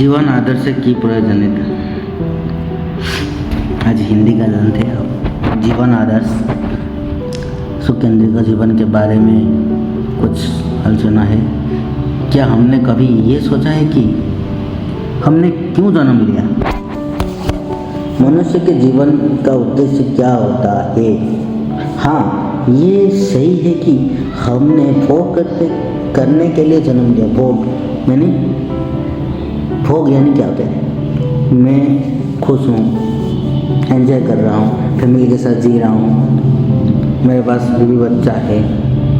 जीवन आदर्श की प्रयोजनीयता। आज हिंदी का ग्रंथ है जीवन आदर्श सुकेंद्रित जीवन के बारे में कुछ आलोचना है। क्या हमने कभी ये सोचा है कि हमने क्यों जन्म लिया? मनुष्य के जीवन का उद्देश्य क्या होता है? हाँ, ये सही है कि हमने भोग करने के लिए जन्म लिया। भोग यानी क्या होता है? मैं खुश हूँ, एंजॉय कर रहा हूँ, फैमिली के साथ जी रहा हूँ, मेरे पास बीवी बच्चा है,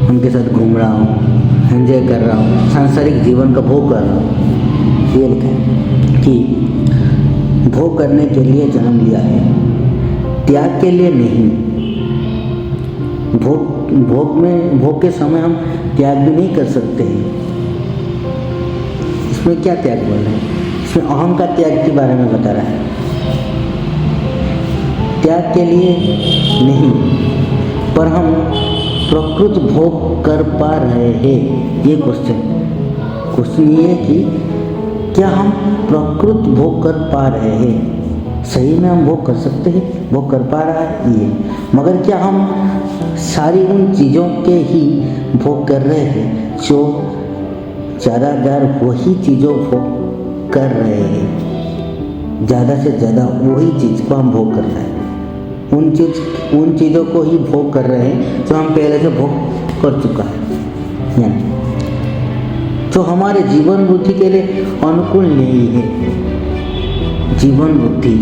उनके साथ घूम रहा हूँ, एंजॉय कर रहा हूँ, सांसारिक जीवन का भोग कर रहा हूँ। ये लिखा है कि भोग करने के लिए जन्म लिया है, त्याग के लिए नहीं। भोग के समय हम त्याग भी नहीं कर सकते हैं। इसमें क्या त्याग बोल रहे हैं? इसमें अहम का त्याग के बारे में बता रहा है। त्याग के लिए नहीं, पर हम प्रकृत भोग कर पा रहे हैं। ये क्वेश्चन ये है कि क्या हम प्रकृत भोग कर पा रहे हैं? सही में हम भोग कर सकते हैं, भोग कर पा रहा है ये, मगर क्या हम सारी उन चीज़ों के ही भोग कर रहे हैं जो ज़्यादातर वही चीज़ों भोग कर रहे हैं? ज़्यादा से ज़्यादा वही चीज़ को हम भोग कर रहे हैं, उन चीज़ों को ही भोग कर रहे हैं जो हम पहले से भोग कर चुका है, यानी जो हमारे जीवन बुद्धि के लिए अनुकूल नहीं है। जीवन बुद्धि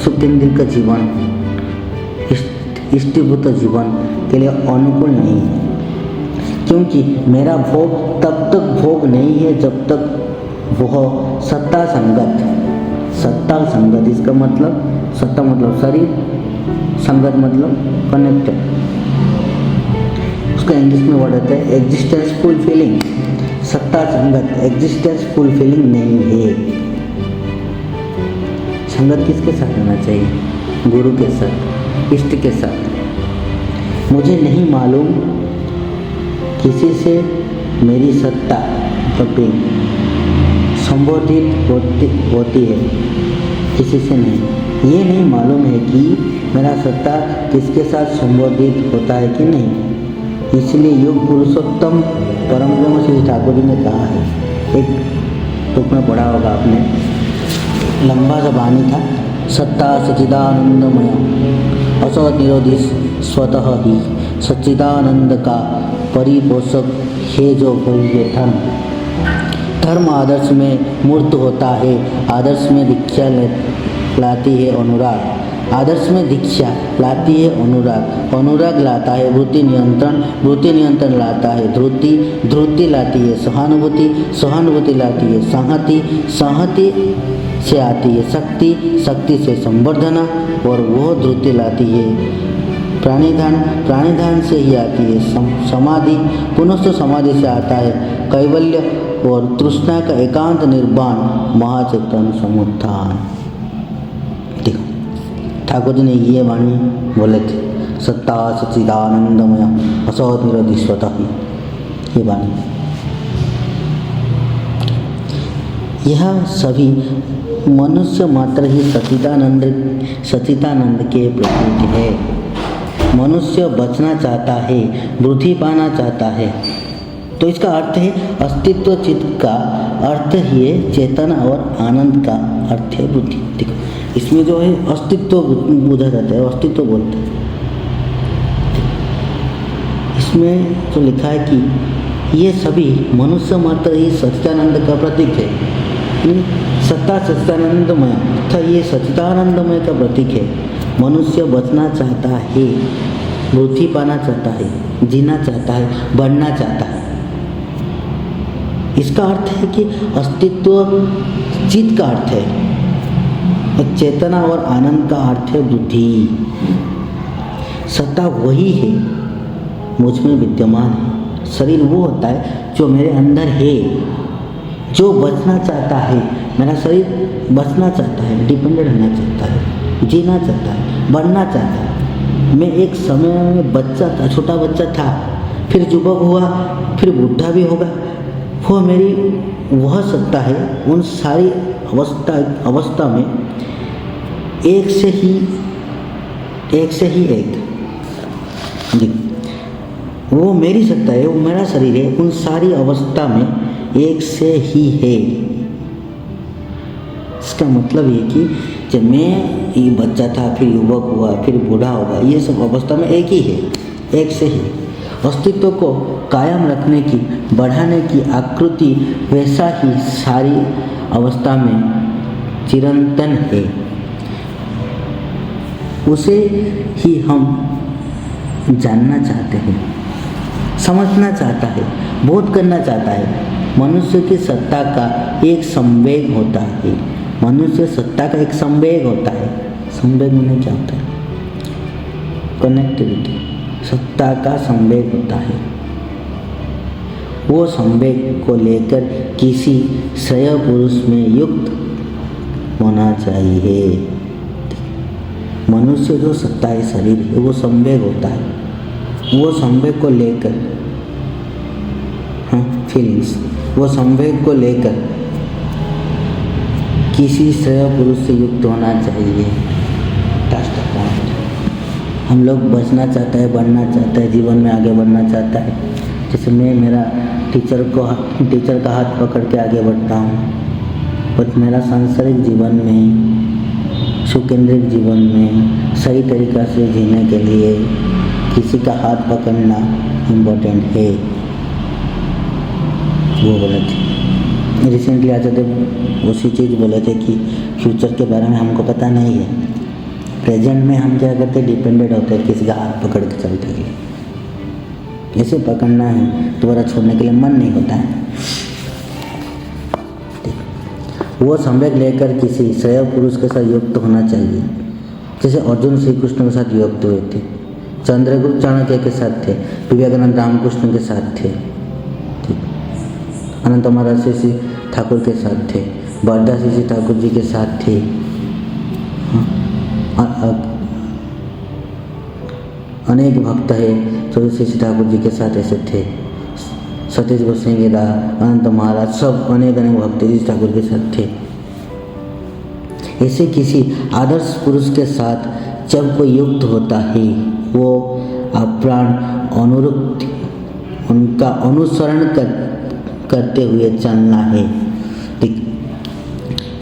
सुकेंद्रित का जीवन, इष्टिभूत जीवन के लिए अनुकूल नहीं है, क्योंकि मेरा भोग तब तक भोग नहीं है जब तक वह सत्ता संगत, इसका मतलब सत्ता मतलब शरीर, संगत मतलब कनेक्टेड। उसका इंग्लिश में वर्ड होता है एग्जिस्टेंस फुलफिलिंग। सत्ता संगत एग्जिस्टेंस फुलफिलिंग नहीं है। संगत किसके साथ रहना चाहिए? गुरु के साथ, इष्ट के साथ। मुझे नहीं मालूम किसी से मेरी सत्ता कभी संबोधित होती है, किसी से नहीं। ये नहीं मालूम है कि मेरा सत्ता किसके साथ संबोधित होता है कि नहीं। इसलिए योग पुरुषोत्तम परम ब्रह्म श्री ठाकुर जी ने कहा है, एक बुक में पढ़ा होगा आपने, लंबा सा वाणी था, सत्ता सच्चिदानंदमय असत निरोधी स्वतः ही सच्चिदानंद का परिपोषक है जो भव्य धर्म आदर्श में मूर्त होता है। आदर्श में दीक्षा लाती है अनुराग, आदर्श में दीक्षा लाती है अनुराग, अनुराग लाता है वृत्ति नियंत्रण, वृत्ति नियंत्रण लाता है धृति, धृति लाती है सहानुभूति, सहानुभूति लाती है संहति, संहति से आती है शक्ति, शक्ति से संवर्धना, और वह धृति लाती है प्राणिधान, प्राणिधान से ही आती है समाधि, पुनः समाधि से आता है कैवल्य, और तृष्णा का एकांत निर्वाण महाचेतन समुत्थान। देखो ठाकुर जी ने ये वाणी बोले थे, सत्ता सच्चिदानंदमय असत निरोधी स्वतः ही, ये वाणी। यह सभी मनुष्य मात्र ही सच्चिदानंद के प्रतीक है। मनुष्य बचना चाहता है, वृद्धि पाना चाहता है, तो इसका अर्थ है अस्तित्व। चित्त का अर्थ ही है चेतन, और आनंद का अर्थ है बुद्धि। देखो इसमें जो है अस्तित्व बुझा जाता है, अस्तित्व बोलते हैं। इसमें जो लिखा है कि ये सभी मनुष्य मात्र ही सच्चिदानंद का प्रतीक है। सत्ता सच्चिदानंदमय तथा ये सच्चिदानंदमय का प्रतीक है। मनुष्य बचना चाहता है, वृद्धि पाना चाहता है, जीना चाहता है, बढ़ना चाहता है। इसका अर्थ है कि अस्तित्व चित्त का अर्थ है, चेतना और आनंद का अर्थ है बुद्धि। सत्ता वही है मुझ में विद्यमान है। शरीर वो होता है जो मेरे अंदर है, जो बचना चाहता है। मेरा शरीर बचना चाहता है, डिपेंडेंट रहना चाहता है, जीना चाहता है, बढ़ना चाहता है। मैं एक समय में बच्चा था, छोटा बच्चा था, फिर युवक हुआ, फिर बुढ़ा भी होगा, वो मेरी वह सत्ता है, उन सारी अवस्था में एक से ही एक। वो मेरी सत्ता है, वो मेरा शरीर है, उन सारी अवस्था में एक से ही है। इसका मतलब ये कि जब मैं ये बच्चा था, फिर युवक हुआ, फिर बूढ़ा होगा, ये सब अवस्था में एक ही है, एक से ही। अस्तित्व को कायम रखने की, बढ़ाने की आकृति वैसा ही सारी अवस्था में चिरंतन है। उसे ही हम जानना चाहते हैं, समझना चाहता है, बोध करना चाहता है। मनुष्य की सत्ता का एक संवेग होता है। मनुष्य सत्ता का एक संवेग होता है। संवेग में क्या होता है? कनेक्टिविटी। सत्ता का संवेग होता है। वो संवेग को लेकर किसी श्रेय पुरुष में युक्त होना चाहिए। मनुष्य जो सत्ता है, शरीर है, वो संवेग होता है। वो संवेग को लेकर फीलिंग्स, वो संवेग को लेकर किसी श्रेय पुरुष से युक्त होना चाहिए। हम लोग बचना चाहता है, बढ़ना चाहता है, जीवन में आगे बढ़ना चाहता है। जैसे मैं मेरा टीचर का हाथ पकड़ के आगे बढ़ता हूँ, बट मेरा सांसारिक जीवन में, सुकेंद्रिक जीवन में सही तरीक़ा से जीने के लिए किसी का हाथ पकड़ना इम्पोर्टेंट है। वो बोले थे रिसेंटली आचार्य उसी चीज़ बोले थे कि फ्यूचर के बारे में हमको पता नहीं है। प्रेजेंट में हम क्या करते, डिपेंडेंट होते हैं किसी का हाथ पकड़ के चलते हैं। ऐसे पकड़ना है, दोबारा छोड़ने के लिए मन नहीं होता है। वो संवेग लेकर किसी श्रेय पुरुष के साथ युक्त होना चाहिए। जैसे अर्जुन श्री कृष्ण के साथ युक्त हुए थे, चंद्रगुप्त चाणक्य के साथ थे, विवेकानंद रामकृष्ण के साथ थे, अनंत महाराज श्री ठाकुर के साथ थे, बरदास श्री ठाकुर जी के साथ थे। अनेक भक्त है जो श्री ठाकुर जी के साथ ऐसे थे। सतीश गोस्वामी, अनंत महाराज, सब अनेक भक्त श्री ठाकुर के साथ थे। ऐसे किसी आदर्श पुरुष के साथ जब कोई युक्त होता है, वो अप्राण अनुरुक्ति, उनका अनुसरण करते हुए चलना है।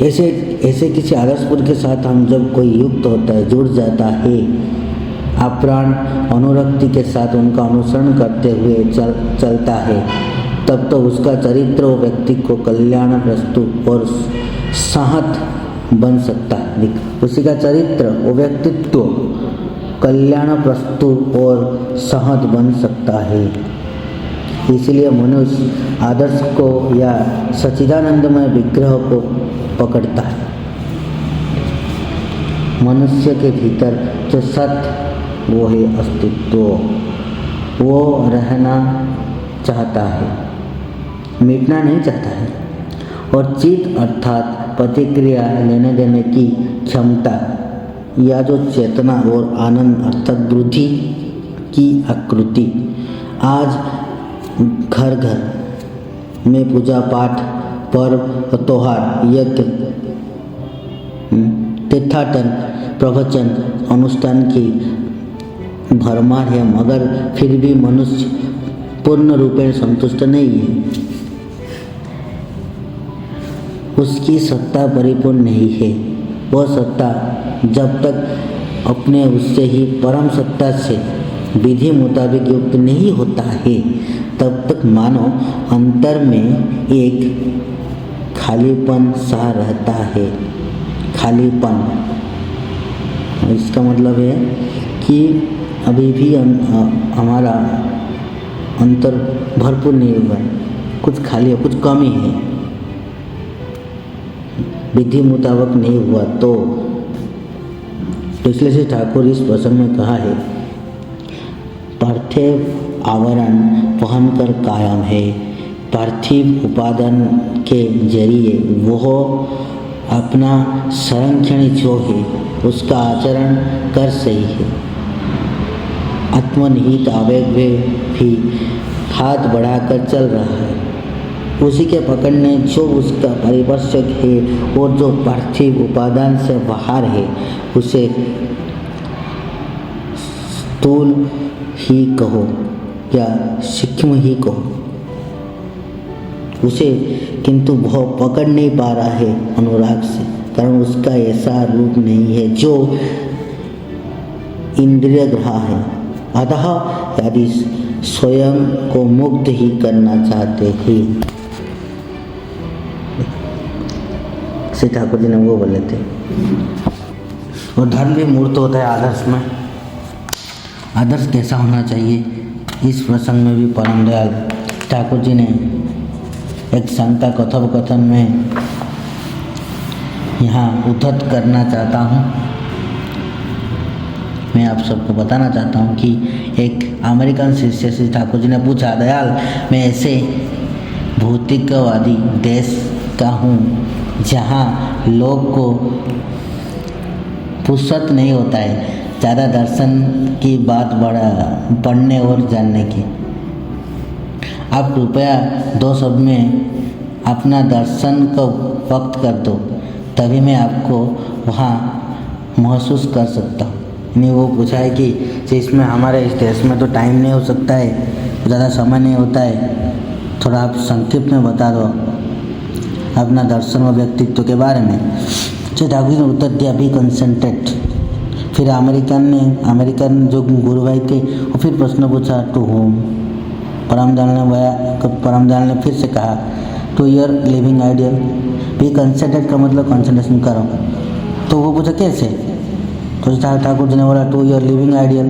ऐसे किसी आदर्श पुरुष के साथ हम जब कोई युक्त होता है, जुड़ जाता है, अप्राण अनुरक्ति के साथ उनका अनुसरण करते हुए चलता है, तब तो उसका चरित्र वो व्यक्ति को कल्याण प्रस्तुत और सहत बन सकता है। उसी का चरित्र, वो व्यक्तित्व कल्याण प्रस्तुत और सहत बन सकता है। इसलिए मनुष्य आदर्श को या सच्चिदानंदमय विग्रह को पकड़ता है। मनुष्य के भीतर जो सत्य, वो है अस्तित्व। वो रहना चाहता है, मिटना नहीं चाहता है। और चित्त अर्थात प्रतिक्रिया लेने देने की क्षमता, या जो चेतना और आनंद अर्थात बुद्धि की आकृति, आज घर घर में पूजा पाठ, पर्व, त्योहार, यज्ञ, तीर्थाटन, प्रवचन, अनुष्ठान की भरमार है, मगर फिर भी मनुष्य पूर्ण रूपेण संतुष्ट नहीं है। उसकी सत्ता परिपूर्ण नहीं है। वह सत्ता जब तक अपने उससे ही परम सत्ता से विधि मुताबिक युक्त नहीं होता है, तब तक मानो अंतर में एक खालीपन सा रहता है। खालीपन, इसका मतलब है कि अभी भी हमारा अंतर भरपूर नहीं हुआ है, कुछ खाली है, कुछ कमी है, विधि मुताबिक नहीं हुआ। तो इसलिए श्री ठाकुर इस वचन में कहा है, पार्थिव आवरण पहनकर कायम है। पार्थिव उपादान के जरिए वह अपना संरक्षण जो है उसका आचरण कर सही है। आत्मनिहित आवेग में भी हाथ बढ़ाकर चल रहा है। उसी के पकड़ने जो उसका परिवर्तक है और जो पार्थिव उपादान से बाहर है उसे स्थूल ही कहो या सूक्ष्म ही कहो, उसे किंतु वह पकड़ नहीं पा रहा है अनुराग से, कारण उसका ऐसा रूप नहीं है जो इंद्रिय ग्राह्य है। अतः यदि स्वयं को मुक्त ही करना चाहते हैं, श्री ठाकुर जी ने वो बोले थे। और धर्म भी मूर्त होता है आदर्श में। आदर्श कैसा होना चाहिए, इस प्रसंग में भी परम दयाल ठाकुर जी ने एक शंका कथोपकथन में यहाँ उद्धत करना चाहता हूँ। मैं आप सबको बताना चाहता हूँ कि एक अमेरिकन शिष्य श्री ठाकुर जी ने पूछा, दयाल मैं ऐसे भौतिकवादी देश का हूँ जहाँ लोग को फुर्सत नहीं होता है ज़्यादा दर्शन की बात पढ़ने और जानने की। आप कृपया 2 शब्द में अपना दर्शन को वक्त कर दो, तभी मैं आपको वहाँ महसूस कर सकता हूँ। नहीं, वो पूछा है कि इसमें हमारे इस देश में तो टाइम नहीं हो सकता है, ज़्यादा समय नहीं होता है, थोड़ा आप संक्षिप्त में बता दो अपना दर्शन व व्यक्तित्व के बारे में। श्री ठाकुर ने उत्तर दिया, बी कंसंट्रेट। फिर अमेरिकन जो गुरु भाई थे वो फिर प्रश्न पूछा, टू होम। परमदयाल ने फिर से कहा, to your living ideal. Be concentrate का मतलब कंसंट्रेशन करो। तो वो पूछा कैसे, तो ठाकुर जी ने बोला, to your living ideal.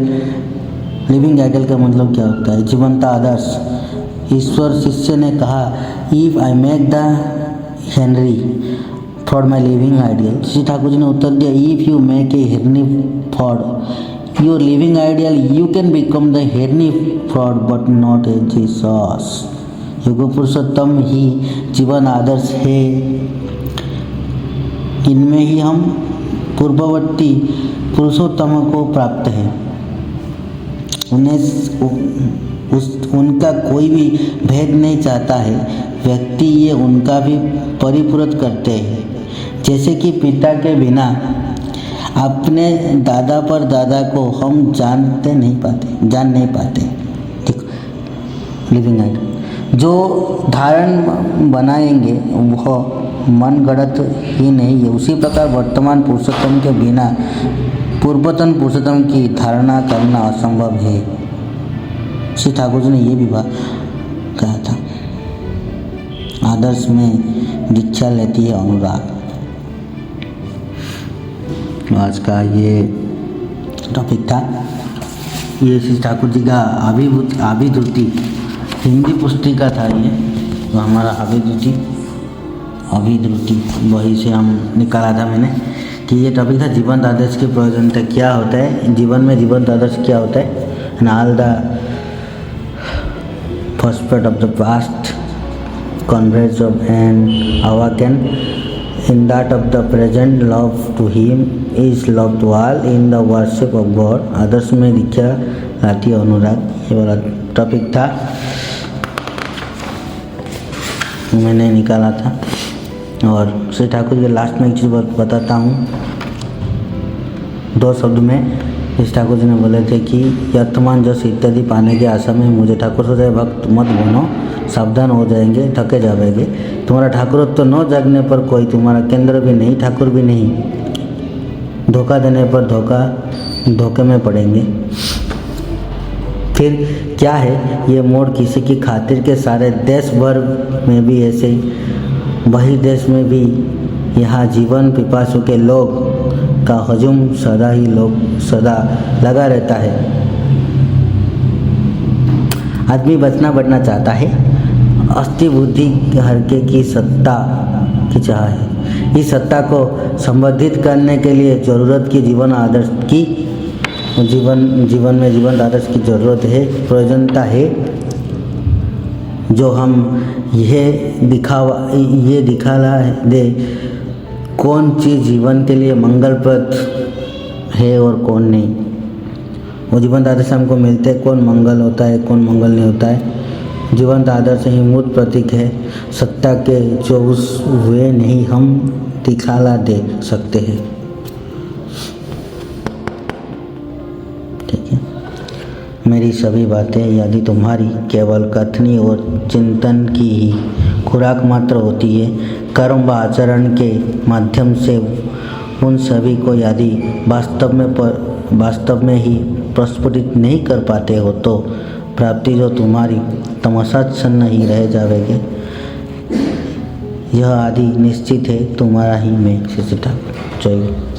Living ideal का मतलब क्या होता है, जीवंत आदर्श। ईश्वर शिष्य ने कहा, if I make the Henry for my living ideal. Shri Thakur ji ने उत्तर दिया, if you make a Henry for your living ideal you can become the Henry Ford but not a Jesus. युग पुरुषोत्तम ही जीवन आदर्श है, इनमें ही हम पूर्ववर्ती पुरुषोत्तम को प्राप्त है। उनका कोई भी भेद नहीं चाहता है, व्यक्ति ये उनका भी परिपूरक करते हैं। जैसे कि पिता के बिना अपने दादा पर दादा को हम जान नहीं पाते। देखो लिविंग आइडियल जो धारण बनाएंगे वह मन गढ़त ही नहीं है। उसी प्रकार वर्तमान पुरुषोत्तम के बिना पूर्वतन पुरुषोत्तम की धारणा करना असंभव है। श्री ठाकुर जी ने ये भी बात कहा था, आदर्श में दीक्षा लेती है अनुराग। आज का ये टॉपिक था, ये श्री ठाकुर जी का अभिद्रुति हिंदी पुस्तिका था ये, तो हमारा अभिद्रुति वही से हम निकाला था मैंने कि ये टॉपिक था जीवंत आदर्श की प्रयोजनता क्या होता है, जीवन में जीवंत आदर्श क्या होता है, and all the prospect of the past converge of and awaken in that of the present. Love to him is love to all in the worship of God. आदर्श में दीक्षा लाती अनुराग, ये वाला टॉपिक था मैंने निकाला था। और श्री ठाकुर के लास्ट में एक चीज़ बताता हूँ 2 शब्द में। श्री ठाकुर जी ने बोले थे कि वर्तमान जस इत्यादि पाने के आशा में मुझे ठाकुर सोचा भक्त मत बनो, सावधान हो जाएंगे, थके जाएंगे। तुम्हारा ठाकुरत्व तो न जागने पर कोई तुम्हारा केंद्र भी नहीं, ठाकुर भी नहीं। धोखा देने पर धोखे में पड़ेंगे। फिर क्या है ये मोड़ किसी की खातिर के सारे देश भर में भी ऐसे ही, वही देश में भी यहाँ जीवन पिपासु के लोग का हजूम सदा लगा रहता है। आदमी बढ़ना चाहता है, अस्थि बुद्धि हरके की सत्ता की चाह है। इस सत्ता को संवर्धित करने के लिए जरूरत की जीवन में जीवन आदर्श की जरूरत है, प्रयोजनता है। जो हम ये दिखाला दे कौन चीज़ जीवन के लिए मंगलप्रद है और कौन नहीं। वो जीवन आदर्श हमको मिलते हैं, कौन मंगल होता है कौन मंगल नहीं होता है। जीवंत आदर्श ही मूर्त प्रतीक है। सत्ता के जो उस वे नहीं हम दिखाला दे सकते हैं। ठीक है, मेरी सभी बातें यदि तुम्हारी केवल कथनी और चिंतन की ही खुराक मात्र होती है, कर्म व आचरण के माध्यम से उन सभी को यदि वास्तव में ही प्रस्फुटित नहीं कर पाते हो तो प्राप्ति जो तुम्हारी तमसाच्छन्न ही रह जाओगे। यह आदि निश्चित है। तुम्हारा ही मैं शिष्य ठाकुर। जय गुरु।